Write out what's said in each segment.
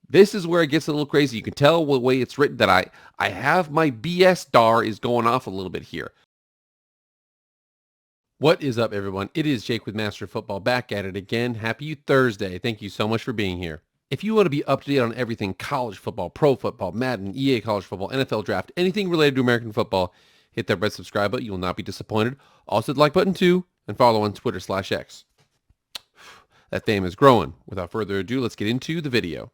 This is where it gets a little crazy. You can tell the way it's written that I have my BS dar is going off a little bit here. What is up, everyone? It is Jake with Master of Football back at it again. Happy Thursday. Thank you so much for being here. If you want to be up to date on everything college football, pro football, Madden, EA college football, NFL draft, anything related to American football, hit that red subscribe button. You will not be disappointed. Also, the like button too, and follow on Twitter/X. That fame is growing. Without further ado, let's get into the video.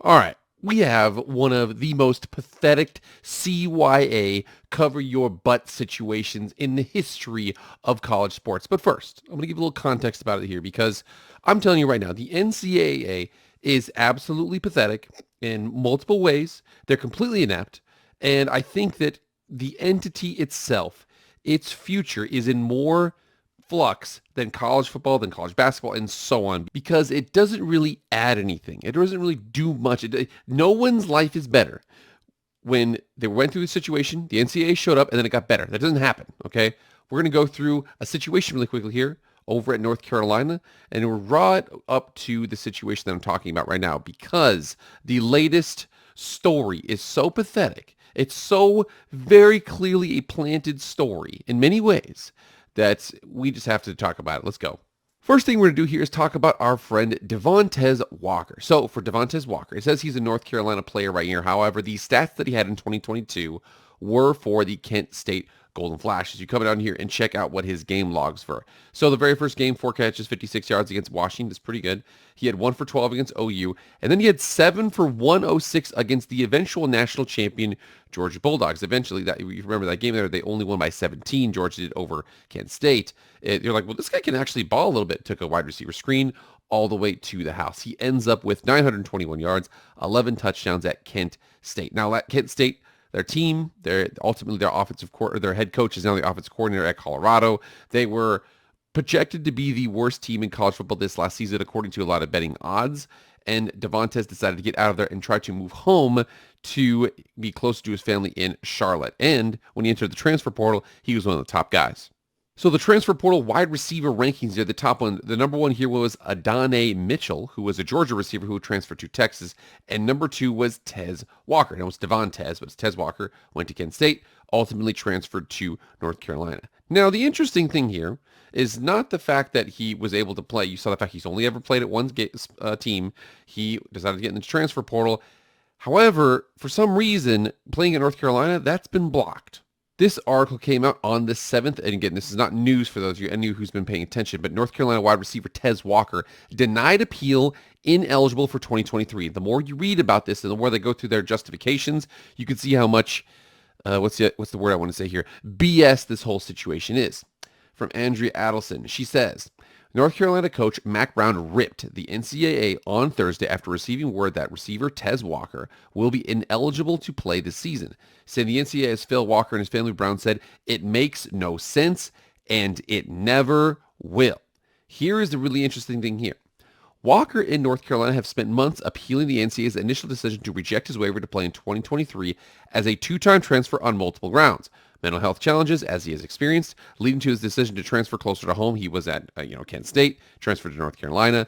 All right. We have one of the most pathetic CYA cover your butt situations in the history of college sports. But first, I'm going to give a little context about it here because I'm telling you right now, the NCAA is absolutely pathetic in multiple ways. They're completely inept. And I think that the entity itself, its future is in more flux than college football, than college basketball, and so on, because it doesn't really add anything. It doesn't really do much. No one's life is better. When they went through the situation, the NCAA showed up, and then it got better. That doesn't happen, okay? We're going to go through a situation really quickly here over at North Carolina, and we'll draw it up to the situation that I'm talking about right now, because the latest story is so pathetic. It's so very clearly a planted story in many ways that we just have to talk about it. Let's go. First thing we're going to do here is talk about our friend Devontae Walker. So for Devontae Walker, it says he's a North Carolina player right here. However, the stats that he had in 2022 were for the Kent State Golden Flashes. You come down here and check out what his game logs were. So the very first game, 4 catches, 56 yards against Washington is pretty good. He had 1 for 12 against OU, and then he had 7 for 106 against the eventual national champion Georgia Bulldogs. Eventually, that you remember that game there, they only won by 17. Georgia did over Kent State. You're like, well, this guy can actually ball a little bit. Took a wide receiver screen all the way to the house. He ends up with 921 yards, 11 touchdowns at Kent State. Now, at Kent State, their team, ultimately their their head coach is now the offensive coordinator at Colorado. They were projected to be the worst team in college football this last season, according to a lot of betting odds. And Devontae decided to get out of there and try to move home to be closer to his family in Charlotte. And when he entered the transfer portal, he was one of the top guys. So the transfer portal wide receiver rankings are the top one. The number one here was Adonai Mitchell, who was a Georgia receiver who transferred to Texas. And number 2 was Tez Walker. Now it's Devontae, but it's Tez Walker, went to Kent State, ultimately transferred to North Carolina. Now the interesting thing here is not the fact that he was able to play. You saw the fact he's only ever played at one team. He decided to get in the transfer portal. However, for some reason, playing at North Carolina, that's been blocked. This article came out on the 7th, and again, this is not news for those of you any who's been paying attention, but North Carolina wide receiver Tez Walker denied appeal, ineligible for 2023. The more you read about this and the more they go through their justifications, you can see how much, what's the word I want to say here, BS this whole situation is. From Andrea Adelson, she says, North Carolina coach Mack Brown ripped the NCAA on Thursday after receiving word that receiver Tez Walker will be ineligible to play this season. Saying the NCAA has failed Walker and his family, Brown said, it makes no sense and it never will. Here is the really interesting thing here. Walker and North Carolina have spent months appealing the NCAA's initial decision to reject his waiver to play in 2023 as a 2-time transfer on multiple grounds. Mental health challenges, as he has experienced, leading to his decision to transfer closer to home. He was at Kent State, transferred to North Carolina,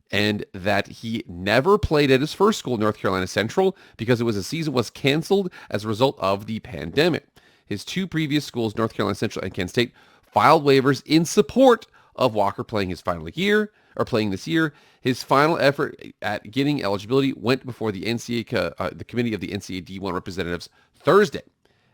and that he never played at his first school, North Carolina Central, because the season was canceled as a result of the pandemic. His 2 previous schools, North Carolina Central and Kent State, filed waivers in support of Walker playing his final year, or playing this year. His final effort at getting eligibility went before the NCAA, the committee of the NCAA D1 representatives Thursday.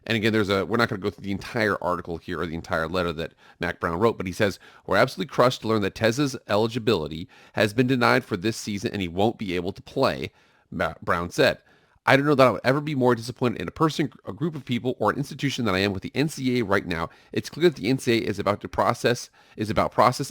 And again, we're not going to go through the entire article here or the entire letter that Mack Brown wrote, but he says, we're absolutely crushed to learn that Tez's eligibility has been denied for this season and he won't be able to play, Brown said. I don't know that I would ever be more disappointed in a person, a group of people, or an institution than I am with the NCAA right now. It's clear that the NCAA is about process,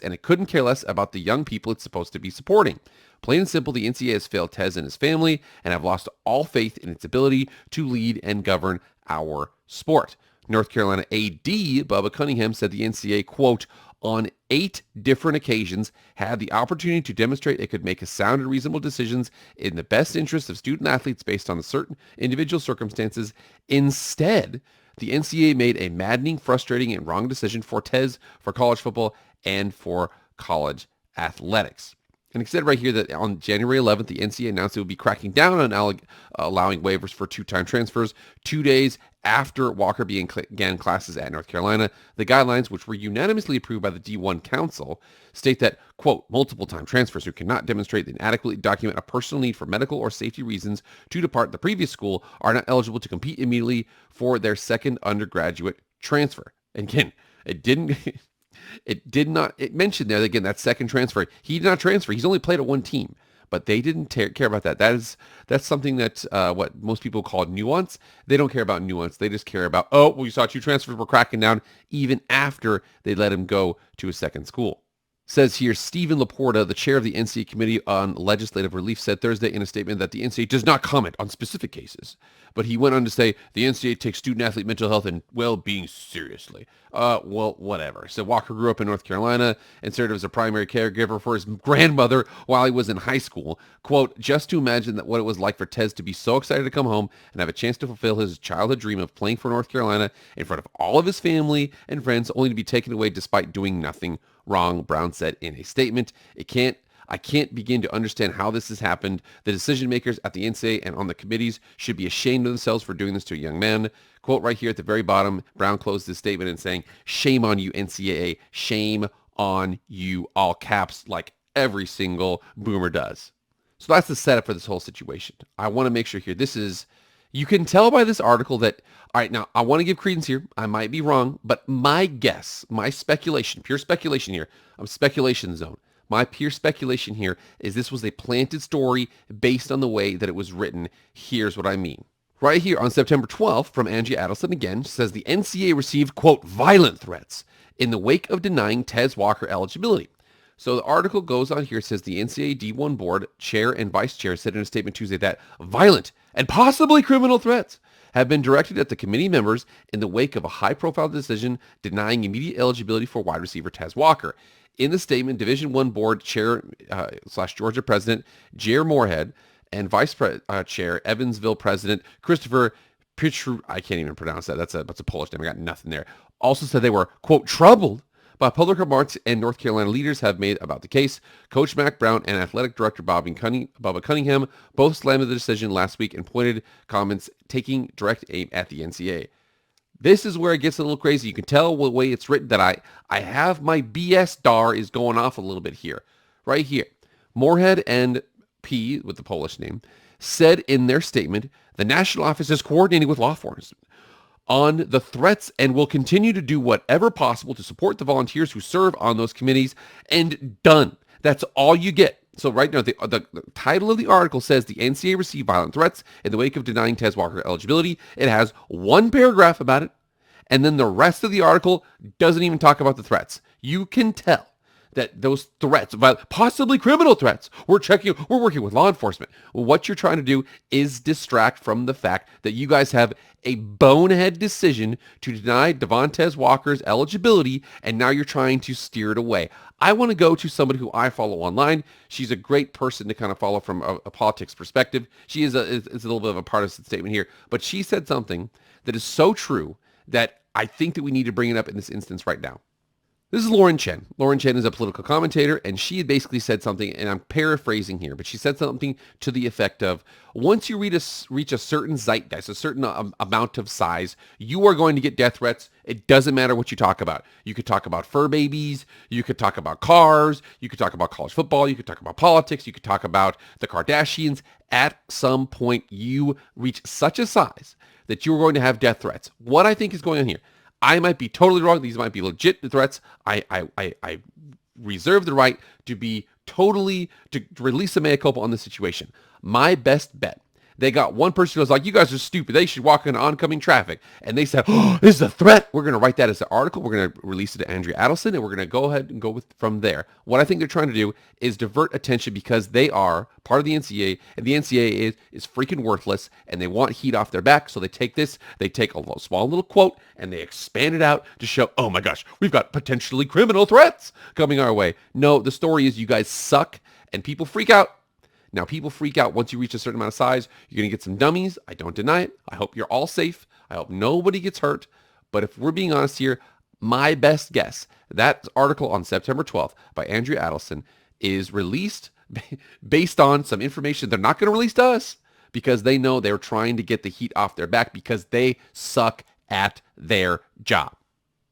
and it couldn't care less about the young people it's supposed to be supporting. Plain and simple, the NCAA has failed Tez and his family, and have lost all faith in its ability to lead and govern our sport. North Carolina AD Bubba Cunningham said the NCAA, quote, on 8 different occasions had the opportunity to demonstrate it could make sound and reasonable decisions in the best interest of student athletes based on certain individual circumstances. Instead, the NCAA made a maddening, frustrating, and wrong decision for Tez, for college football, and for college athletics. And it said right here that on January 11th, the NCAA announced it would be cracking down on allowing waivers for two-time transfers 2 days after Walker began classes at North Carolina. The guidelines, which were unanimously approved by the D1 Council, state that, quote, multiple-time transfers who cannot demonstrate and adequately document a personal need for medical or safety reasons to depart the previous school are not eligible to compete immediately for their second undergraduate transfer. And again, it didn't... It mentioned there, again, that second transfer. He did not transfer. He's only played at one team, but they didn't care about that. That's something that what most people call nuance. They don't care about nuance. They just care about, oh, well, you saw two transfers were cracking down even after they let him go to a second school. Says here, Stephen Laporta, the chair of the NCAA Committee on Legislative Relief, said Thursday in a statement that the NCAA does not comment on specific cases. But he went on to say the NCAA takes student-athlete mental health and well-being seriously. Well, whatever. So Walker grew up in North Carolina and served as a primary caregiver for his grandmother while he was in high school. Quote, just to imagine that what it was like for Tez to be so excited to come home and have a chance to fulfill his childhood dream of playing for North Carolina in front of all of his family and friends, only to be taken away despite doing nothing wrong, Brown said in a statement. I can't begin to understand how this has happened. The decision makers at the NCAA and on the committees should be ashamed of themselves for doing this to a young man. Quote right here at the very bottom, Brown closed his statement in saying, shame on you, NCAA. Shame on you, all caps, like every single boomer does. So that's the setup for this whole situation. I want to make sure here, you can tell by this article that, all right, now I want to give credence here. I might be wrong, but my guess, my speculation, pure speculation here, I'm speculation zone. My pure speculation here is this was a planted story based on the way that it was written. Here's what I mean. Right here on September 12th from Angie Adelson again, says the NCAA received, quote, violent threats in the wake of denying Tez Walker eligibility. So the article goes on here, says the NCAA D1 board chair and vice chair said in a statement Tuesday that violent and possibly criminal threats have been directed at the committee members in the wake of a high-profile decision denying immediate eligibility for wide receiver Tez Walker. In the statement, Division I board chair / Georgia president Jair Moorhead and vice chair Evansville president Christopher Pietru, I can't even pronounce that. That's a Polish name. I got nothing there. Also said they were, quote, troubled by public remarks and North Carolina leaders have made about the case. Coach Mack Brown and athletic director Bubba Cunningham both slammed the decision last week and pointed comments taking direct aim at the NCAA. This is where it gets a little crazy. You can tell the way it's written that I have my BS dar is going off a little bit here. Right here. Moorhead and P, with the Polish name, said in their statement, the national office is coordinating with law enforcement on the threats and will continue to do whatever possible to support the volunteers who serve on those committees, and done. That's all you get. So right now, the title of the article says the NCAA received violent threats in the wake of denying Tez Walker eligibility. It has one paragraph about it, and then the rest of the article doesn't even talk about the threats. You can tell that those threats, possibly criminal threats, we're working with law enforcement. What you're trying to do is distract from the fact that you guys have a bonehead decision to deny Devontae Walker's eligibility, and now you're trying to steer it away. I want to go to somebody who I follow online. She's a great person to kind of follow from a politics perspective. She is a little bit of a partisan statement here, but she said something that is so true that I think that we need to bring it up in this instance right now. This is Lauren Chen. Lauren Chen is a political commentator, and she basically said something, and I'm paraphrasing here, but she said something to the effect of, once you reach a certain zeitgeist, a certain amount of size, you are going to get death threats. It doesn't matter what you talk about. You could talk about fur babies. You could talk about cars. You could talk about college football. You could talk about politics. You could talk about the Kardashians. At some point, you reach such a size that you're going to have death threats. What I think is going on here, I might be totally wrong. These might be legit threats. I reserve the right to release a mea culpa on this situation. My best bet, they got one person who was like, you guys are stupid. They should walk into oncoming traffic. And they said, oh, this is a threat. We're going to write that as an article. We're going to release it to Andrea Adelson, and we're going to go ahead and go from there. What I think they're trying to do is divert attention because they are part of the NCAA, and the NCAA is freaking worthless, and they want heat off their back. So they take a small little quote, and they expand it out to show, oh my gosh, we've got potentially criminal threats coming our way. No, the story is you guys suck, and people freak out. Now, people freak out once you reach a certain amount of size. You're going to get some dummies. I don't deny it. I hope you're all safe. I hope nobody gets hurt. But if we're being honest here, my best guess, that article on September 12th by Andrea Adelson is released based on some information they're not going to release to us because they know they're trying to get the heat off their back because they suck at their job.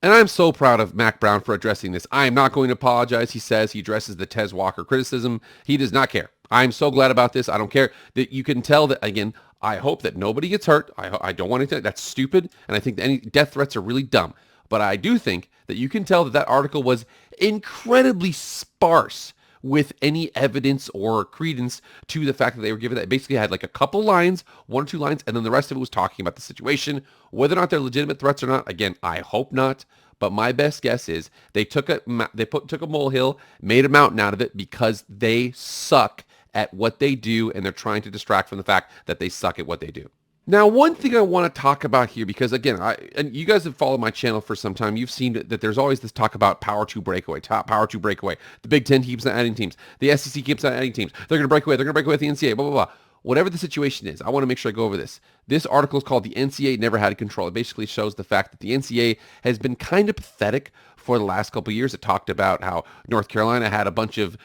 And I'm so proud of Mac Brown for addressing this. I am not going to apologize, he says. He addresses the Tez Walker criticism. He does not care. I'm so glad about this. I don't care that you can tell that, again, I hope that nobody gets hurt. I don't want anything. That's stupid. And I think that any death threats are really dumb. But I do think that you can tell that that article was incredibly sparse with any evidence or credence to the fact that they were given that. It basically had like a couple lines, 1 or 2 lines, and then the rest of it was talking about the situation. Whether or not they're legitimate threats or not, again, I hope not. But my best guess is they took a molehill, made a mountain out of it because they suck at what they do, and they're trying to distract from the fact that they suck at what they do. Now, one thing I want to talk about here, because again, and you guys have followed my channel for some time, you've seen that there's always this talk about power 2 breakaway, top power 2 breakaway. The Big Ten keeps on adding teams. The SEC keeps on adding teams. They're going to break away. They're going to break away with the NCAA, blah, blah, blah. Whatever the situation is, I want to make sure I go over this. This article is called "The NCAA Never Had Control." It basically shows the fact that the NCAA has been kind of pathetic for the last couple of years. It talked about how North Carolina had a bunch of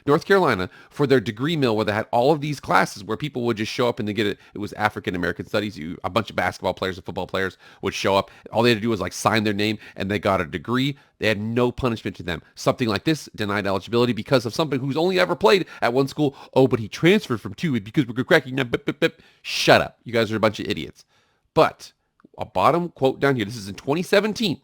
for their degree mill where they had all of these classes where people would just show up and they get it. It was African American studies. A bunch of basketball players and football players would show up. All they had to do was like sign their name and they got a degree. They had no punishment to them. Something like this denied eligibility because of somebody who's only ever played at one school. Oh, but he transferred from 2 because we're cracking. Shut up. You guys are a bunch of idiots. But a bottom quote down here. This is in 2017.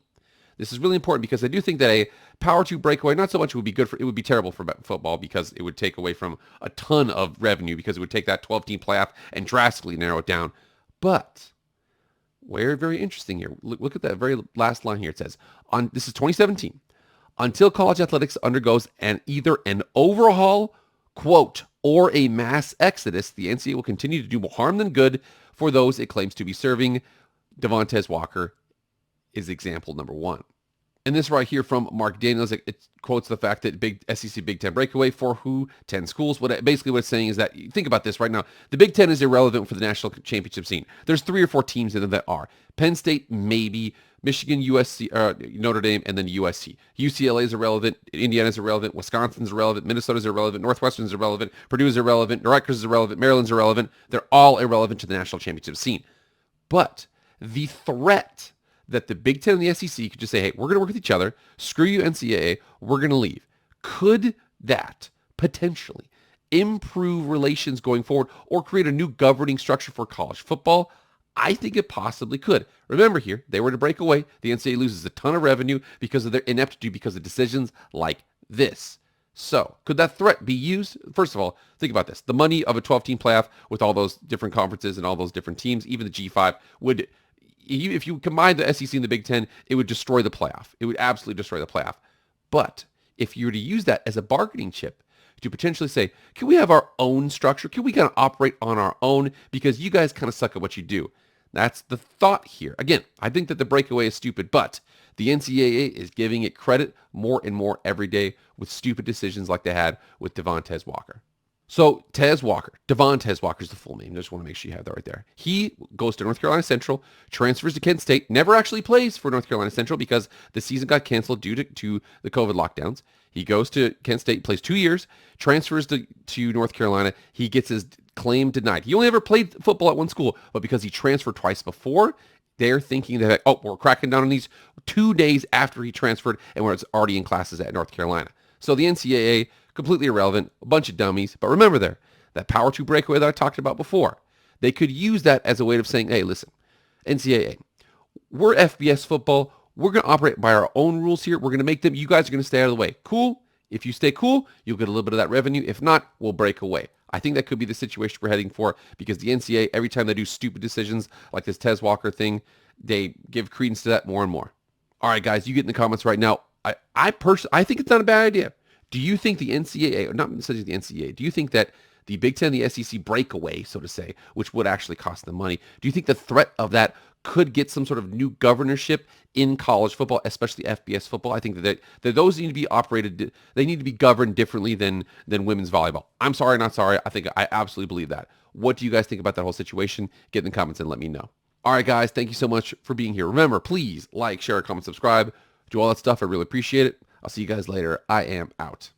This is really important because I do think that a power 2 breakaway, not so much would be good for, it would be terrible for football because it would take away from a ton of revenue because it would take that 12-team playoff and drastically narrow it down. But very interesting here. Look at that very last line here. It says, this is 2017, until college athletics undergoes either an overhaul, quote, or a mass exodus, the NCAA will continue to do more harm than good for those it claims to be serving. Devontae Walker is example number 1. And this right here from Mark Daniels, it quotes the fact that SEC Big Ten breakaway for who? 10 schools. Basically what it's saying is that, think about this right now, the Big Ten is irrelevant for the national championship scene. There's 3 or 4 teams in it that are. Penn State, maybe. Michigan, USC, Notre Dame, and then USC. UCLA is irrelevant. Indiana is irrelevant. Wisconsin's irrelevant. Minnesota's irrelevant. Northwestern's irrelevant. Purdue's irrelevant. Rutgers is irrelevant. Maryland's irrelevant. They're all irrelevant to the national championship scene. But the threat that the Big Ten and the SEC could just say, hey, we're going to work with each other. Screw you, NCAA. We're going to leave. Could that potentially improve relations going forward or create a new governing structure for college football? I think it possibly could. Remember here, they were to break away. The NCAA loses a ton of revenue because of their ineptitude, because of decisions like this. So, could that threat be used? First of all, think about this. The money of a 12-team playoff with all those different conferences and all those different teams, even the G5, would, if you combine the SEC and the Big Ten, it would destroy the playoff. It would absolutely destroy the playoff. But if you were to use that as a bargaining chip to potentially say, can we have our own structure? Can we kind of operate on our own? Because you guys kind of suck at what you do. That's the thought here. Again, I think that the breakaway is stupid, but the NCAA is giving it credit more and more every day with stupid decisions like they had with Devontae Walker. So Devontae Walker is the full name. I just want to make sure you have that right there. He goes to North Carolina Central, transfers to Kent State, never actually plays for North Carolina Central because the season got canceled due to the COVID lockdowns. He goes to Kent State, plays 2 years, transfers to North Carolina. He gets his claim denied. He only ever played football at one school, but because he transferred twice before, they're thinking that, oh, we're cracking down on these 2 days after he transferred and where it's already in classes at North Carolina. So the NCAA, completely irrelevant, a bunch of dummies. But remember that power 2 breakaway that I talked about before, they could use that as a way of saying, hey, listen, NCAA, we're FBS football. We're going to operate by our own rules here. We're going to make them, you guys are going to stay out of the way. Cool. If you stay cool, you'll get a little bit of that revenue. If not, we'll break away. I think that could be the situation we're heading for because the NCAA, every time they do stupid decisions like this Tez Walker thing, they give credence to that more and more. All right, guys, you get in the comments right now. I think it's not a bad idea. Do you think the NCAA, or not necessarily the NCAA, do you think that the Big Ten and the SEC breakaway, so to say, which would actually cost them money, do you think the threat of that could get some sort of new governorship in college football, especially FBS football? I think that those need to be operated, they need to be governed differently than women's volleyball. I'm sorry, not sorry. I absolutely believe that. What do you guys think about that whole situation? Get in the comments and let me know. All right, guys, thank you so much for being here. Remember, please like, share, comment, subscribe, do all that stuff. I really appreciate it. I'll see you guys later. I am out.